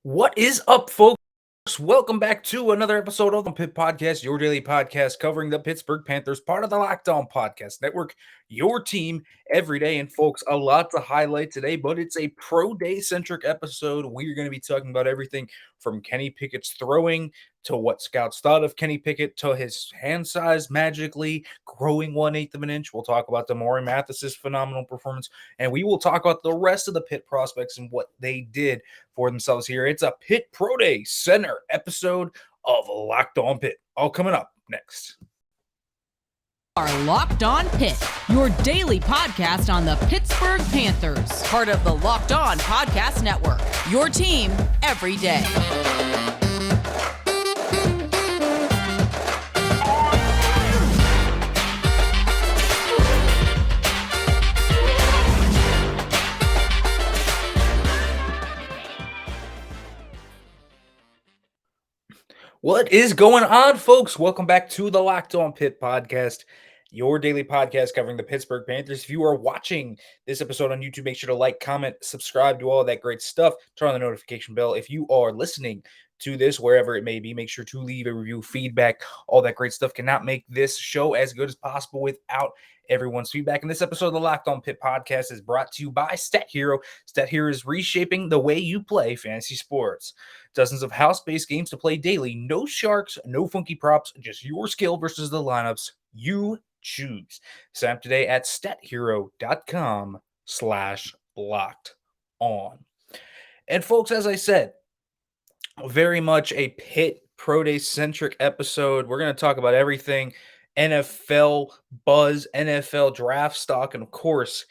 What is up, folks? Welcome back to another episode of the Pitt Podcast, your daily podcast covering the Pittsburgh Panthers, part of the Locked On Podcast Network, your team every day. And, folks, a lot to highlight today, but it's a pro day centric episode. We're going to be talking about everything from Kenny Pickett's throwing to what scouts thought of Kenny Pickett to his hand size magically growing 1/8 of an inch. We'll talk about Damarri Mathis' phenomenal performance, and we will talk about the rest of the Pitt prospects and what they did for themselves here. It's a Pitt Pro Day Center episode of Locked On Pitt. All coming up next. Are Locked On Pitt, your daily podcast on the Pittsburgh Panthers, part of the Locked On Podcast Network, your team every day. What is going on, folks? Welcome back to the Locked On Pitt podcast, your daily podcast covering the Pittsburgh Panthers. If you are watching this episode on YouTube, make sure to like, comment, subscribe, do all that great stuff. Turn on the notification bell. If you are listening to this, wherever it may be, make sure to leave a review, feedback, all that great stuff. Cannot make this show as good as possible without everyone's feedback. And this episode of the Locked On Pitt podcast is brought to you by Stat Hero. Stat Hero is reshaping the way you play fantasy sports. Dozens of house-based games to play daily. No sharks, no funky props, just your skill versus the lineups you choose. Sign up today at stathero.com/locked on. And folks, as I said, very much a Pitt Pro Day centric episode. We're going to talk about everything NFL buzz, NFL draft stock, and of course,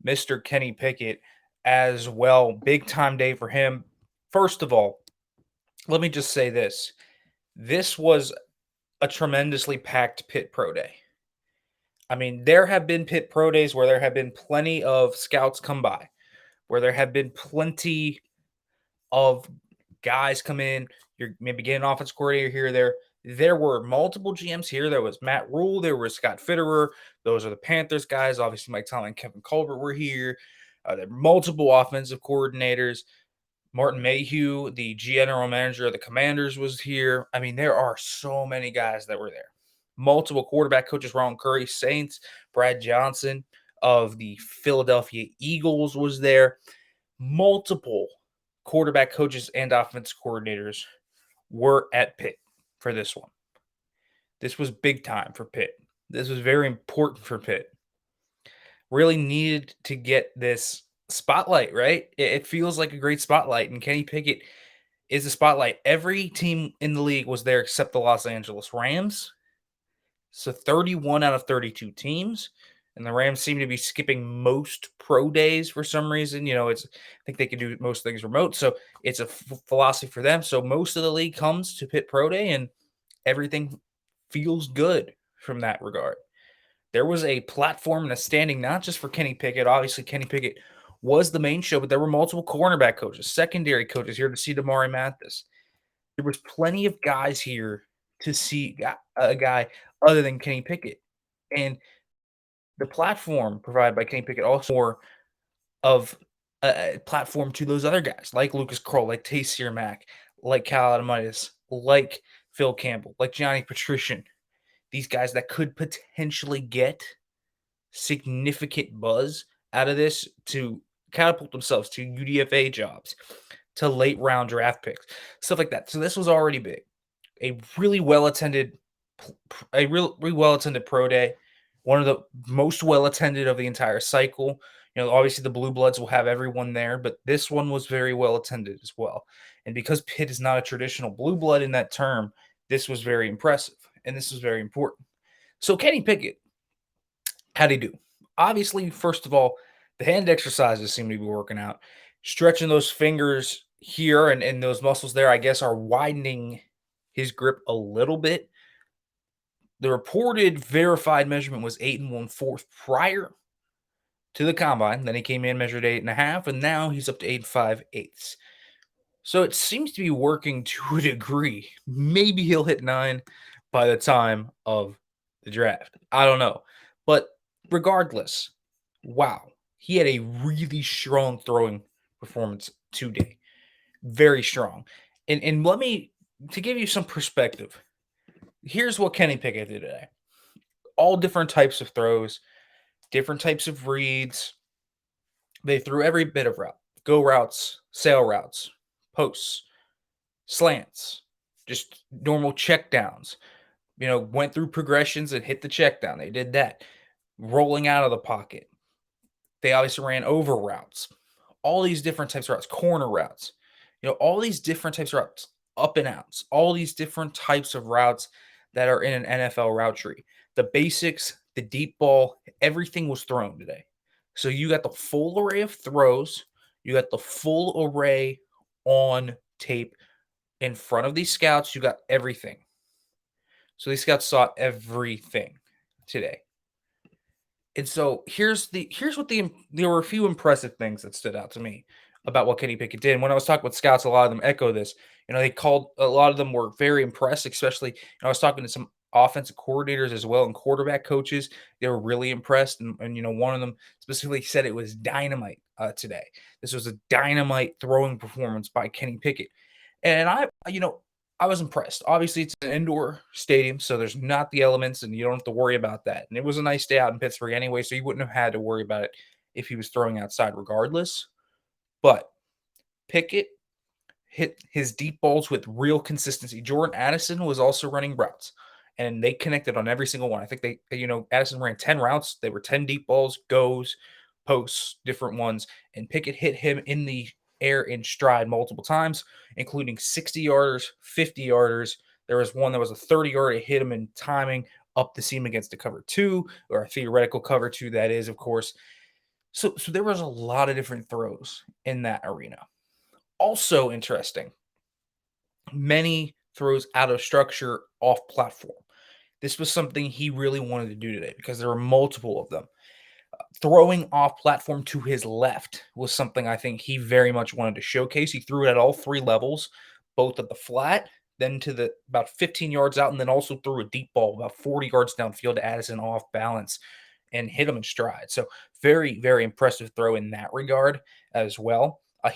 Mr. Kenny Pickett as well. Big time day for him. First of all, let me just say this. This was a tremendously packed Pitt Pro Day. I mean, there have been Pitt Pro Days where there have been plenty of scouts come by, where there have been plenty of guys come in. You're maybe getting an offense coordinator here or there. There were multiple GMs here. There was Matt Rule. There was Scott Fitterer. Those are the Panthers guys. Obviously, Mike Tomlin and Kevin Colbert were here. There were multiple offensive coordinators. Martin Mayhew, the general manager of the Commanders, was here. I mean, there are so many guys that were there. Multiple quarterback coaches, Ron Curry, Saints, Brad Johnson of the Philadelphia Eagles was there. Multiple quarterback coaches and offensive coordinators were at Pitt for this one. This was big time for Pitt. This was very important for Pitt. Really needed to get this spotlight, right? It feels like a great spotlight, and Kenny Pickett is a spotlight. Every team in the league was there except the Los Angeles Rams. So 31 out of 32 teams, and the Rams seem to be skipping most pro days for some reason. I think they can do most things remote, so it's a philosophy for them. So most of the league comes to Pitt Pro Day, and everything feels good from that regard. There was a platform and a standing not just for Kenny Pickett. Obviously, Kenny Pickett was the main show, but there were multiple cornerback coaches, secondary coaches here to see Damarri Mathis. There was plenty of guys here to see a guy other than Kenny Pickett. And the platform provided by Kenny Pickett also more of a platform to those other guys like Lucas Kroll, like Taysir Mack, like Cal Adamitis, like Phil Campbell, like Johnny Patrician. These guys that could potentially get significant buzz out of this to catapult themselves to UDFA jobs, to late round draft picks, stuff like that. So this was already big. A really well attended pro day, one of the most well attended of the entire cycle. Obviously the Blue Bloods will have everyone there, but this one was very well attended as well. And because Pitt is not a traditional blue blood in that term, this was very impressive, and this was very important. So Kenny Pickett, how'd he do? Obviously, first of all, the hand exercises seem to be working out. Stretching those fingers here and those muscles there, I guess, are widening his grip a little bit. The reported verified measurement was 8 1/4 prior to the combine. Then he came in, measured 8 1/2, and now he's up to 8 5/8. So it seems to be working to a degree. Maybe he'll hit 9 by the time of the draft. I don't know. But regardless, wow, he had a really strong throwing performance today. very strong. And let me, to give you some perspective, here's what Kenny Pickett did today. All different types of throws, different types of reads. They threw every bit of route, go routes, sail routes, posts, slants, just normal check downs. Went through progressions and hit the check down. They did that. Rolling out of the pocket. They obviously ran over routes. All these different types of routes, corner routes. All these different types of routes, up and outs, all these different types of routes that are in an NFL route tree. The basics, the deep ball, everything was thrown today. So you got the full array of throws. You got the full array on tape in front of these scouts. You got everything. So these scouts saw everything today. And so there were a few impressive things that stood out to me about what Kenny Pickett did. And when I was talking with scouts, a lot of them echo this. They called, a lot of them were very impressed, especially, I was talking to some offensive coordinators as well and quarterback coaches. They were really impressed. And one of them specifically said it was dynamite today. This was a dynamite throwing performance by Kenny Pickett. And I was impressed. Obviously, it's an indoor stadium, so there's not the elements, and you don't have to worry about that. And it was a nice day out in Pittsburgh anyway, so you wouldn't have had to worry about it if he was throwing outside regardless. But Pickett hit his deep balls with real consistency. Jordan Addison was also running routes, and they connected on every single one. I think Addison ran 10 routes. They were 10 deep balls, goes, posts, different ones, and Pickett hit him in the air in stride multiple times, including 60-yarders, 50-yarders. There was one that was a 30-yarder, hit him in timing up the seam against the cover two, or a theoretical cover two, that is, of course. So there was a lot of different throws in that arena. Also interesting, many throws out of structure off platform. This was something he really wanted to do today because there were multiple of them. Throwing off platform to his left was something I think he very much wanted to showcase. He threw it at all three levels, both at the flat, then to the about 15 yards out, and then also threw a deep ball about 40 yards downfield to Addison off balance and hit him in stride. So very, very impressive throw in that regard as well. I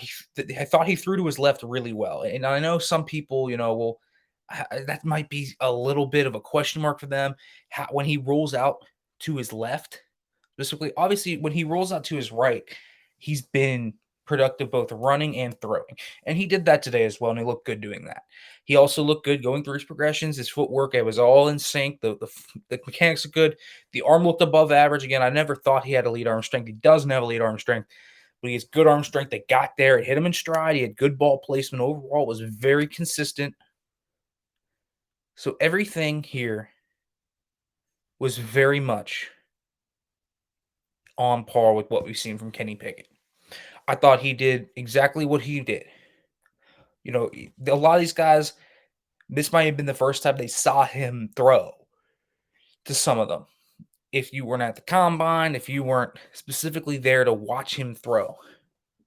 thought he threw to his left really well. And I know some people, that might be a little bit of a question mark for them. When he rolls out to his left, specifically, obviously, when he rolls out to his right, he's been productive both running and throwing. And he did that today as well, and he looked good doing that. He also looked good going through his progressions, his footwork. It was all in sync. The mechanics are good. The arm looked above average. Again, I never thought he had elite arm strength. He doesn't have elite arm strength, but he has good arm strength. They got there. It hit him in stride. He had good ball placement. Overall, it was very consistent. So everything here was very much on par with what we've seen from Kenny Pickett. I thought he did exactly what he did. A lot of these guys, this might have been the first time they saw him throw to some of them. If you weren't at the combine, if you weren't specifically there to watch him throw,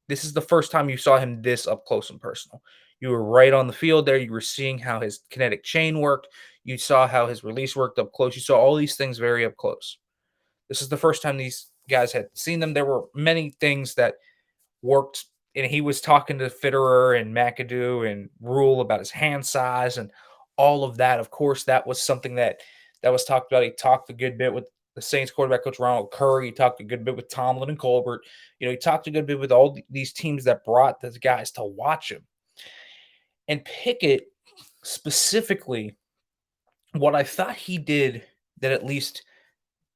this is the first time you saw him this up close and personal. You were right on the field there. You were seeing how his kinetic chain worked. You saw how his release worked up close. You saw all these things very up close. This is the first time these guys had seen them. There were many things that worked, and he was talking to Fitterer and McAdoo and Rule about his hand size and all of that. Of course, that was something that was talked about. He talked a good bit with the Saints quarterback coach Ronald Curry. He talked a good bit with Tomlin and Colbert. He talked a good bit with all these teams that brought those guys to watch him. And Pickett specifically, what I thought he did that at least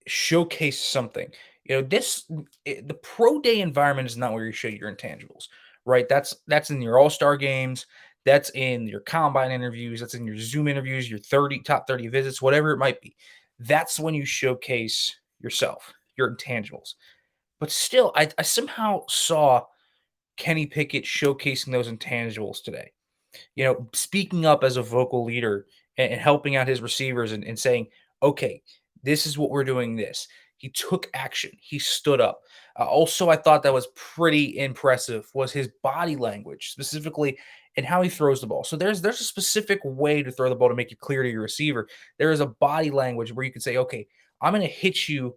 showcased something. The pro day environment is not where you show your intangibles, right? That's in your all-star games. That's in your combine interviews. That's in your Zoom interviews, your top 30 visits, whatever it might be. That's when you showcase yourself, your intangibles. But still, I somehow saw Kenny Pickett showcasing those intangibles today. Speaking up as a vocal leader and helping out his receivers and saying, okay, this is what we're doing this. He took action. He stood up. Also, I thought that was pretty impressive was his body language, specifically in how he throws the ball. So there's a specific way to throw the ball to make it clear to your receiver. There is a body language where you can say, okay, I'm going to hit you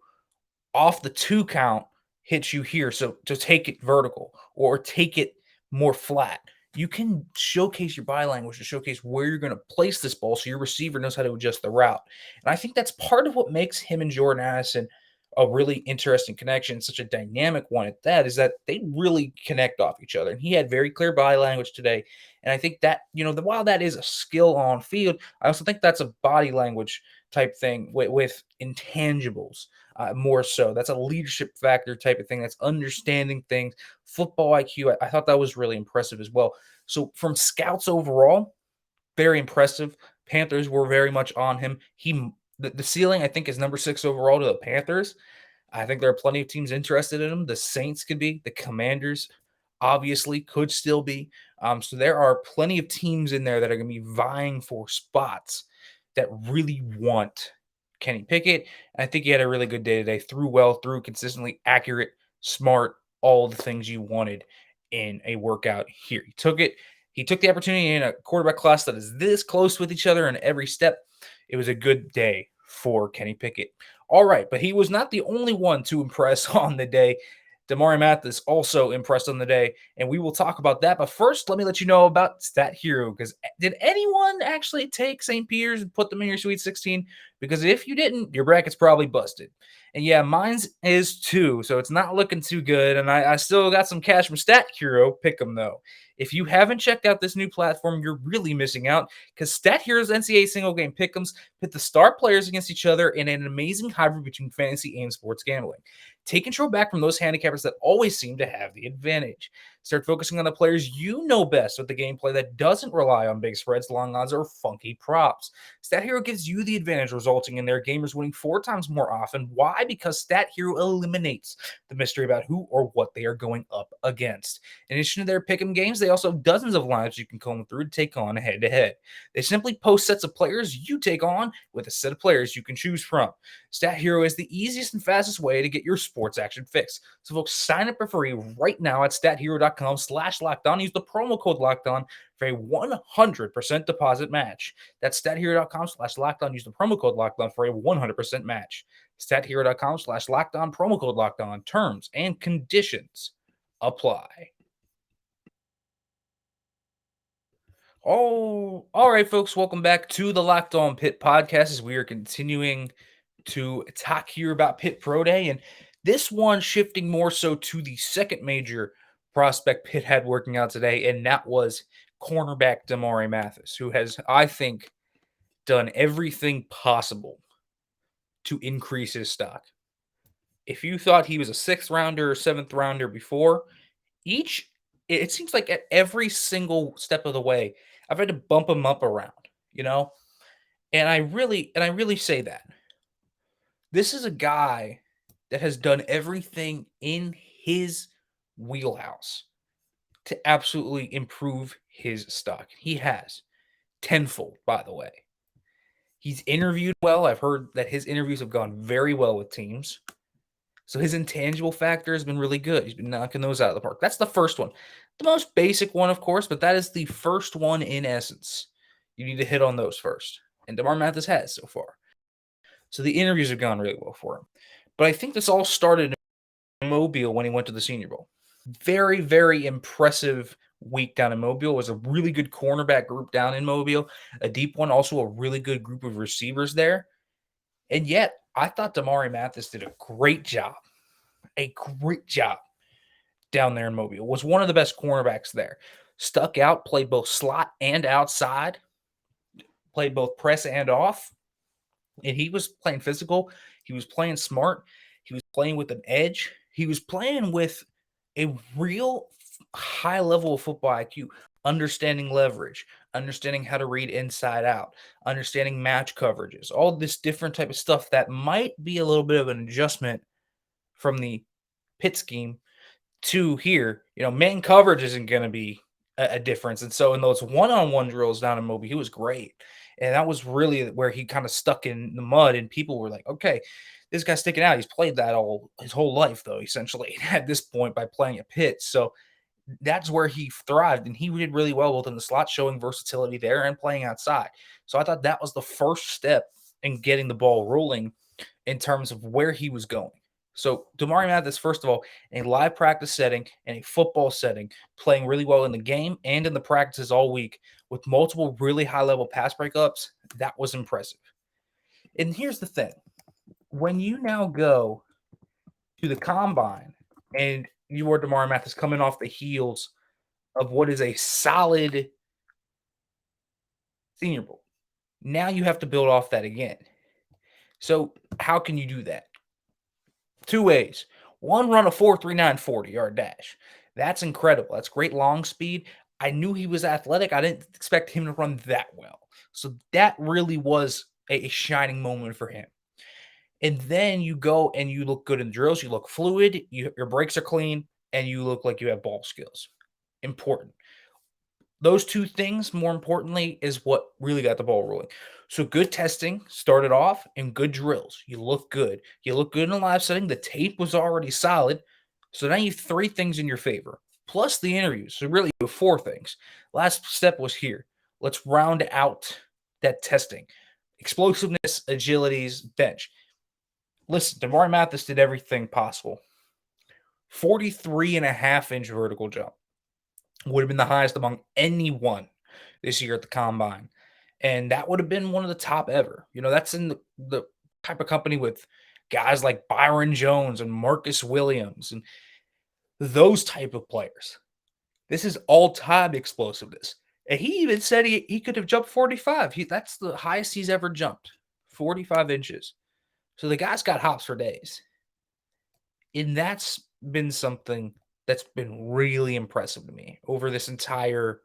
off the 2 count, hit you here. So to take it vertical or take it more flat. you can showcase your body language to showcase where you're going to place this ball so your receiver knows how to adjust the route. And I think that's part of what makes him and Jordan Addison a really interesting connection, such a dynamic one at that, is that they really connect off each other. And he had very clear body language today. And I think that, while that is a skill on field, I also think that's a body language type thing with intangibles. More so, that's a leadership factor type of thing. That's understanding things, football IQ. I thought that was really impressive as well. So, from scouts overall, very impressive. Panthers were very much on him. The ceiling, I think, is number 6 overall to the Panthers. I think there are plenty of teams interested in him. The Saints could be, the Commanders obviously could still be. So there are plenty of teams in there that are going to be vying for spots that really want Kenny Pickett. I think he had a really good day today. Threw well, threw consistently, accurate, smart, all the things you wanted in a workout here. He took it. He took the opportunity in a quarterback class that is this close with each other in every step. It was a good day for Kenny Pickett. All right, but he was not the only one to impress on the day. Damarri Mathis also impressed on the day, and we will talk about that. But first, let me let you know about Stat Hero, because did anyone actually take St. Peter's and put them in your Sweet 16? Because if you didn't, your bracket's probably busted. And yeah, mine's is too, so it's not looking too good. And I still got some cash from Stat Hero. Pick them, though. If you haven't checked out this new platform, you're really missing out, because Stat Hero's NCAA single game pick'ems pit the star players against each other in an amazing hybrid between fantasy and sports gambling. Take control back from those handicappers that always seem to have the advantage. Start focusing on the players you know best with the gameplay that doesn't rely on big spreads, long odds, or funky props. Stat Hero gives you the advantage, resulting in their gamers winning 4 times more often. Why? Because Stat Hero eliminates the mystery about who or what they are going up against. In addition to their pick'em games, they also have dozens of lineups you can comb through to take on head-to-head. They simply post sets of players you take on with a set of players you can choose from. Stat Hero is the easiest and fastest way to get your sports action fix. So, folks, sign up for free right now at stathero.com/lockedon. Use the promo code LOCKEDON for a 100% deposit match. That's stathero.com/lockedon. Use the promo code LOCKEDON for a 100% match. Stathero.com/lockedon, promo code LOCKEDON. Terms and conditions apply. Oh, all right, folks. Welcome back to the Locked On Pitt podcast as we are continuing to talk here about Pitt Pro Day. And this one shifting more so to the second major prospect Pitt had working out today, and that was cornerback Damarri Mathis, who has, I think, done everything possible to increase his stock. If you thought he was a 6th rounder or 7th rounder before, it seems like at every single step of the way, I've had to bump him up around, you know? And I really say that. This is a guy that has done everything in his wheelhouse to absolutely improve his stock. He has tenfold, by the way. He's interviewed well. I've heard that his interviews have gone very well with teams. So his intangible factor has been really good. He's been knocking those out of the park. That's the first one. The most basic one, of course, but that is the first one in essence. You need to hit on those first. And Damarri Mathis has so far. So the interviews have gone really well for him. But I think this all started in Mobile when he went to the Senior Bowl. Very, very impressive week down in Mobile. It was a really good cornerback group down in Mobile. A deep one, also a really good group of receivers there. And yet, I thought Damarri Mathis did a great job down there in Mobile. Was one of the best cornerbacks there. Stuck out, played both slot and outside, played both press and off. And he was playing physical. He was playing smart. He was playing with an edge. He was playing with a real high level of football IQ, understanding leverage, understanding how to read inside out, understanding match coverages, all this different type of stuff that might be a little bit of an adjustment from the Pitt scheme to here. Man coverage isn't going to be a difference. And so in those one-on-one drills down in Moby, he was great. And that was really where he kind of stuck in the mud, and people were like, okay, this guy's sticking out. He's played that his whole life, though, essentially, at this point by playing at Pitt. So that's where he thrived, and he did really well within the slot, showing versatility there and playing outside. So I thought that was the first step in getting the ball rolling in terms of where he was going. So Damarri Mathis, first of all, in a live practice setting and a football setting, playing really well in the game and in the practices all week with multiple really high-level pass breakups, that was impressive. And here's the thing. When you now go to the combine and you are Damarri Mathis coming off the heels of what is a solid Senior Bowl, now you have to build off that again. So how can you do that? Two ways. One, run a 4.39 40-yard dash. That's incredible. That's great long speed. I knew he was athletic. I didn't expect him to run that well. So that really was a shining moment for him. And then you go and you look good in drills. You look fluid. Your brakes are clean, and you look like you have ball skills. Important. Those two things, more importantly, is what really got the ball rolling. So good testing started off and good drills. You look good. You look good in a live setting. The tape was already solid. So now you have three things in your favor, plus the interviews. So really you have four things. Last step was here. Let's round out that testing. Explosiveness, agilities, bench. Listen, Damarri Mathis did everything possible. 43.5-inch vertical jump. Would have been the highest among anyone this year at the combine. And that would have been one of the top ever. That's in the type of company with guys like Byron Jones and Marcus Williams and those type of players. This is all-time explosiveness. And he even said he could have jumped 45. That's the highest he's ever jumped, 45 inches. So the guy's got hops for days. And that's been something that's been really impressive to me over this entire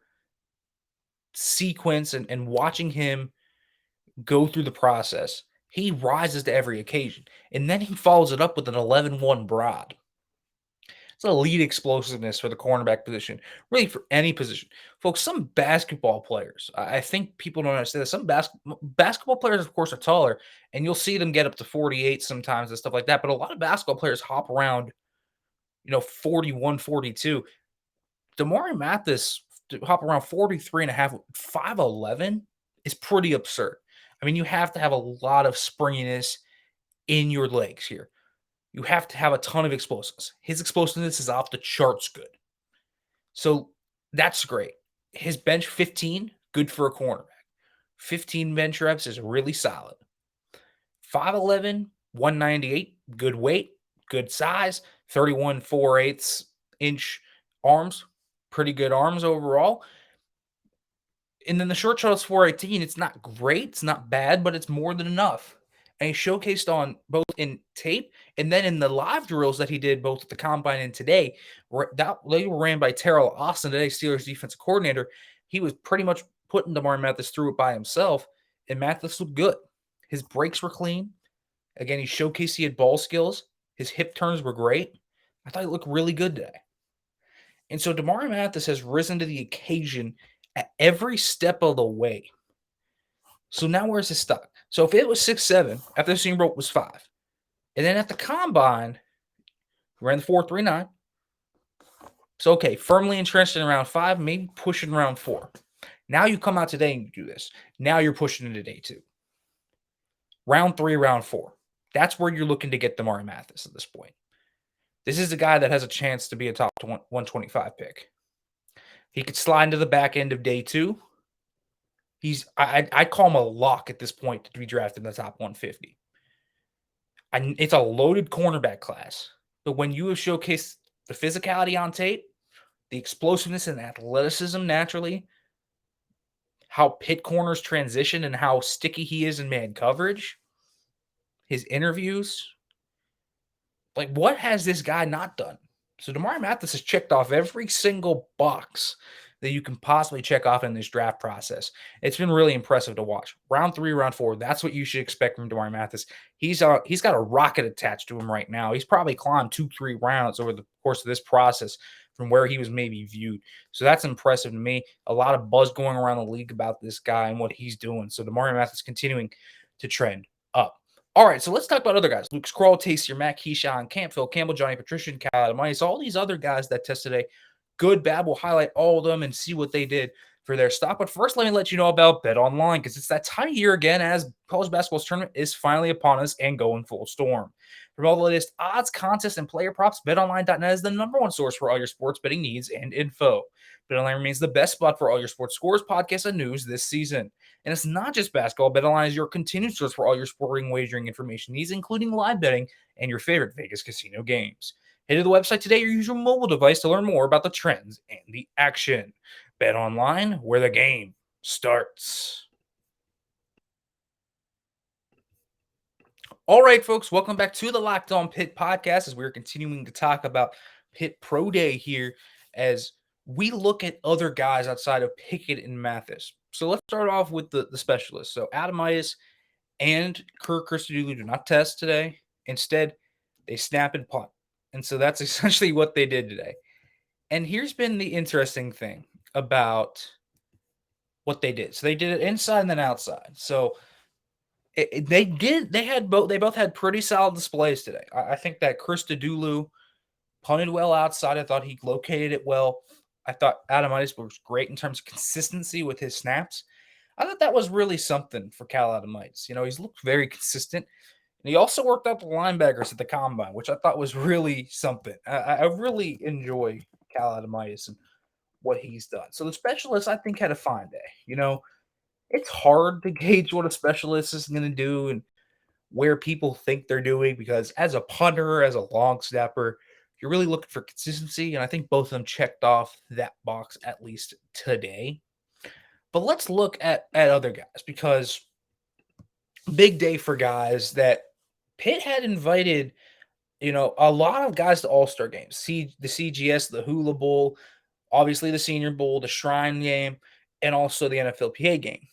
sequence and watching him go through the process. He rises to every occasion. And then he follows it up with an 11-1 broad. It's elite explosiveness for the cornerback position, really for any position. Folks, some basketball players, I think people don't understand this. Some basketball players, of course, are taller, and you'll see them get up to 48 sometimes and stuff like that. But a lot of basketball players hop around 41, 42. Damarri Mathis to hop around 43 and a half, 5'11 is pretty absurd. I mean, you have to have a lot of springiness in your legs here. You have to have a ton of explosiveness. His explosiveness is off the charts good. So that's great. His bench 15, good for a cornerback. 15 bench reps is really solid. 5'11, 198, good weight, good size, 31 4/8 inch arms, pretty good arms overall. And then the short shot is 418. It's not great, it's not bad, but it's more than enough. And he showcased on both in tape and then in the live drills that he did both at the combine and today. They were ran by Terrell Austin today, Steelers defensive coordinator. He was pretty much putting Damarri Mathis through it by himself, and Mathis looked good. His brakes were clean. Again, he showcased he had ball skills. His hip turns were great. I thought he looked really good today. And so Damarri Mathis has risen to the occasion at every step of the way. So now where's his stock? So if it was 6'7", after the Senior Bowl was 5. And then at the combine, he ran the 4.39. So okay, firmly entrenched in round 5, maybe pushing round 4. Now you come out today and you do this. Now you're pushing into day 2. Round 3, round 4. That's where you're looking to get Damarri Mathis at this point. This is a guy that has a chance to be a top 125 pick. He could slide into the back end of day 2. I'd call him a lock at this point to be drafted in the top 150. It's a loaded cornerback class. But when you have showcased the physicality on tape, the explosiveness and athleticism naturally, how Pitt corners transition and how sticky he is in man coverage, his interviews, like what has this guy not done? So Damarri Mathis has checked off every single box that you can possibly check off in this draft process. It's been really impressive to watch. Round 3, round 4, that's what you should expect from Damarri Mathis. He's got a rocket attached to him right now. He's probably climbed 2-3 rounds over the course of this process from where he was maybe viewed. So that's impressive to me. A lot of buzz going around the league about this guy and what he's doing. So Damarri Mathis continuing to trend up. All right, so let's talk about other guys. Luke Skrull, Taysir Mack, Keyshawn Camp, Phil Campbell, Johnny Patrician, Kyle Adamitis, all these other guys that tested today. Good, bad. We'll highlight all of them and see what they did for their stock. But first, let me let you know about Bet Online because it's that time of year again as college basketball's tournament is finally upon us and going full storm. From all the latest odds, contests, and player props, BetOnline.net is the number one source for all your sports betting needs and info. BetOnline remains the best spot for all your sports scores, podcasts, and news this season. And it's not just basketball. BetOnline is your continued source for all your sporting wagering information needs, including live betting and your favorite Vegas casino games. Head to the website today or use your mobile device to learn more about the trends and the action. BetOnline, where the game starts. All right, folks, welcome back to the Locked On Pitt podcast as we're continuing to talk about Pitt Pro Day here as we look at other guys outside of Pickett and Mathis. So let's start off with the specialists. So Adamitis and Kirk Christodoulou do not test today. Instead, they snap and punt. And so that's essentially what they did today. And here's been the interesting thing about what they did. So they did it inside and then outside. So they both had pretty solid displays today. I think that Christodoulou punted well outside. I thought he located it well. I thought Adamitis was great in terms of consistency with his snaps. I thought that was really something for Cal Adamitis. He's looked very consistent. And he also worked out the linebackers at the combine, which I thought was really something. I really enjoy Cal Adamitis and what he's done. So the specialists, I think, had a fine day. It's hard to gauge what a specialist is going to do and where people think they're doing because as a punter, as a long snapper, you're really looking for consistency. And I think both of them checked off that box at least today. But let's look at other guys because big day for guys that Pitt had invited, a lot of guys to all-star games. The CGS, the Hula Bowl, obviously the Senior Bowl, the Shrine Game, and also the NFLPA game.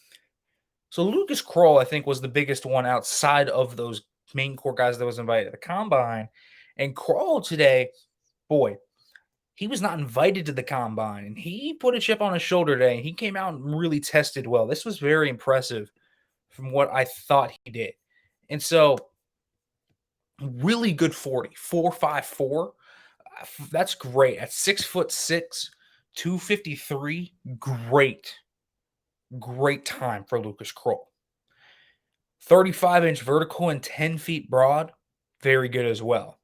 So Lucas Kroll, I think, was the biggest one outside of those main core guys that was invited to the combine. And Kroll today, boy, he was not invited to the combine. And he put a chip on his shoulder today. And he came out and really tested well. This was very impressive from what I thought he did. And so really good 40, 4.54. That's great. At 6'6", 253, great time for Lucas Kroll. 35-inch vertical and 10 feet broad, very good as well.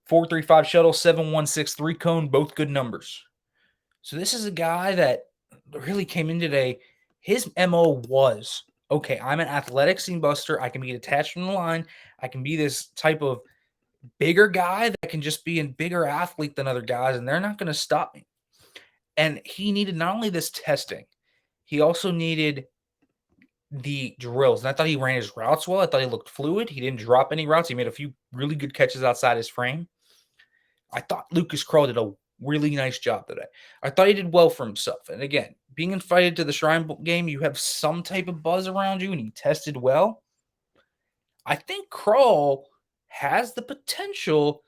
4.35 shuttle, 7.16 cone, both good numbers. So this is a guy that really came in today. His MO was, okay, I'm an athletic seam buster. I can be attached from the line. I can be this type of bigger guy that can just be a bigger athlete than other guys, and they're not going to stop me. And he needed not only this testing, he also needed the drills. And I thought he ran his routes well. I thought he looked fluid. He didn't drop any routes. He made a few really good catches outside his frame. I thought Lucas Kroll did a really nice job today. I thought he did well for himself. And again, being invited to the Shrine game, you have some type of buzz around you, and he tested well. I think Kroll has the potential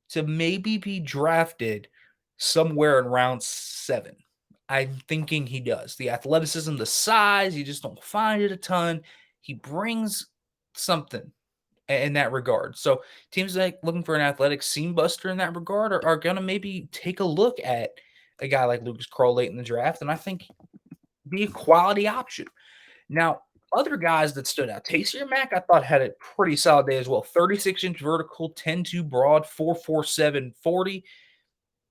to maybe be drafted somewhere in round 7. I'm thinking he does. The athleticism, the size, you just don't find it a ton. He brings something in that regard. So teams like looking for an athletic seam buster in that regard are going to maybe take a look at a guy like Lucas Kroll late in the draft, and I think be a quality option. Now, other guys that stood out, Taysier Mack, I thought had a pretty solid day as well. 36-inch vertical, 10-2 broad, 4.47 40,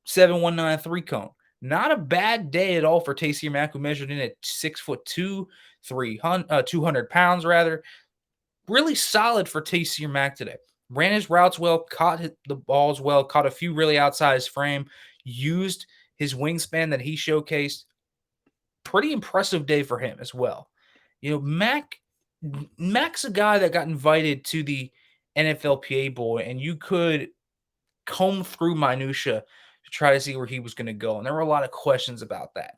7.19 cone. Not a bad day at all for Taysier Mack, who measured in at 6'2", 200 pounds rather. Really solid for Taysier Mack today. Ran his routes well, caught the balls well, caught a few really outside his frame, used his wingspan that he showcased. Pretty impressive day for him as well. Mac's a guy that got invited to the NFLPA Bowl, and you could comb through minutia to try to see where he was going to go. And there were a lot of questions about that.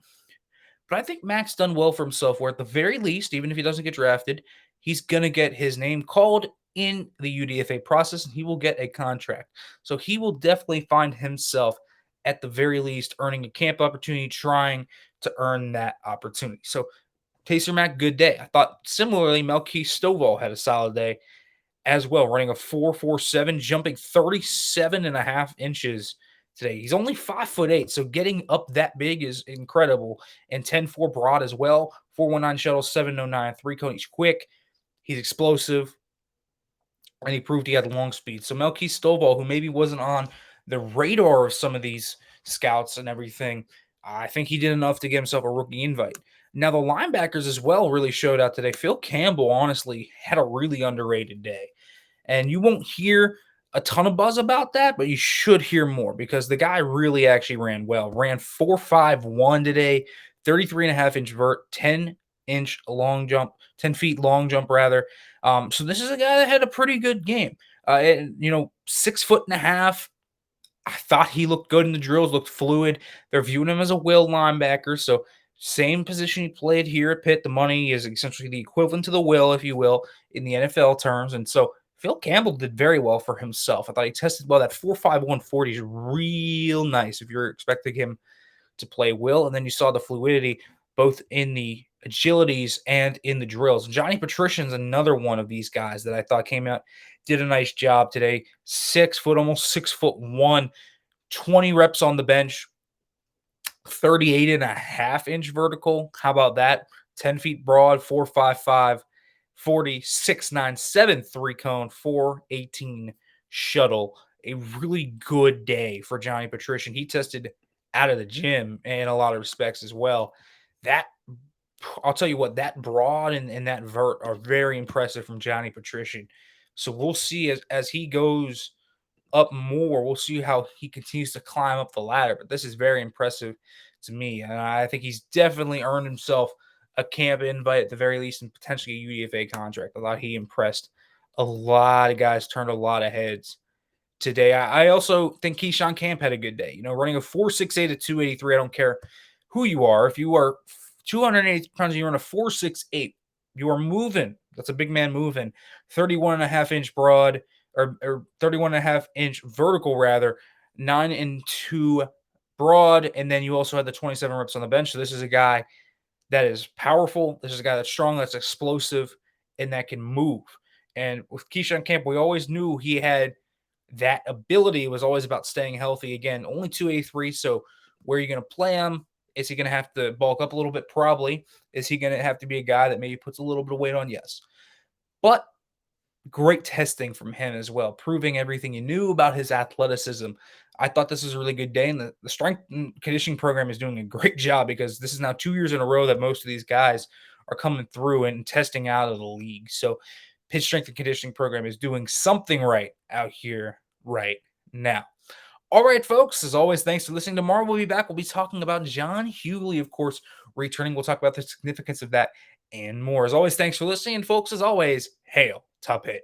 But I think Mac's done well for himself, where at the very least, even if he doesn't get drafted, he's going to get his name called in the UDFA process, and he will get a contract. So he will definitely find himself, at the very least, earning a camp opportunity, trying to earn that opportunity. So Taysier Mack, good day. I thought similarly, Melkeith Stovall had a solid day as well, running a 4.47, jumping 37.5 inches today. He's only 5'8", so getting up that big is incredible. And 10.4 broad as well, 4.19 shuttle, 7.09 cone. He's quick. He's explosive. and he proved he had long speed. So Melky Stovall, who maybe wasn't on the radar of some of these scouts and everything, I think he did enough to get himself a rookie invite. Now, the linebackers as well really showed out today. Phil Campbell, honestly, had a really underrated day. And you won't hear a ton of buzz about that, but you should hear more because the guy really actually ran well. Ran 4.51 today, 33.5-inch vert, 10-inch long jump, 10 feet long jump rather. So this is a guy that had a pretty good game. And, 6'1.5". I thought he looked good in the drills, looked fluid. They're viewing him as a will linebacker. So same position he played here at Pitt. The money is essentially the equivalent to the will, if you will, in the NFL terms. And so Phil Campbell did very well for himself. I thought he tested well. That 4.51 40 is real nice if you're expecting him to play will. And then you saw the fluidity both in the agilities and in the drills. Johnny Patrician's another one of these guys that I thought came out, did a nice job today. 6 foot, almost 6'1", 20 reps on the bench, 38.5-inch vertical. How about that? 10 feet broad, 4.55, 40, 6'9", 7'3" cone, 4.18 shuttle. A really good day for Johnny Patrician. He tested out of the gym in a lot of respects as well. That I'll tell you what, that broad and that vert are very impressive from Johnny Patrician. So we'll see as he goes up more. We'll see how he continues to climb up the ladder. But this is very impressive to me. And I think he's definitely earned himself a camp invite at the very least and potentially a UDFA contract. I thought he impressed a lot of guys, turned a lot of heads today. I also think Keyshawn Camp had a good day. Running a 4.68 at 283. I don't care who you are. If you are 280 pounds and you run a 4.68, you are moving. That's a big man moving. 31.5-inch broad or 31.5-inch vertical rather, 9'2" broad, and then you also had the 27 reps on the bench. So this is a guy that is powerful. This is a guy that's strong, that's explosive, and that can move. And with Keyshawn Camp, we always knew he had that ability. It was always about staying healthy. Again, only 283. So where are you going to play him? Is he going to have to bulk up a little bit? Probably. Is he going to have to be a guy that maybe puts a little bit of weight on? Yes. But great testing from him as well, proving everything you knew about his athleticism. I thought this was a really good day, and the strength and conditioning program is doing a great job because this is now 2 years in a row that most of these guys are coming through and testing out of the league. So Pitt strength and conditioning program is doing something right out here right now. All right, folks, as always, thanks for listening. Tomorrow we'll be back. We'll be talking about John Hughley, of course, returning. We'll talk about the significance of that and more. As always, thanks for listening. And folks, as always, hail to Pitt.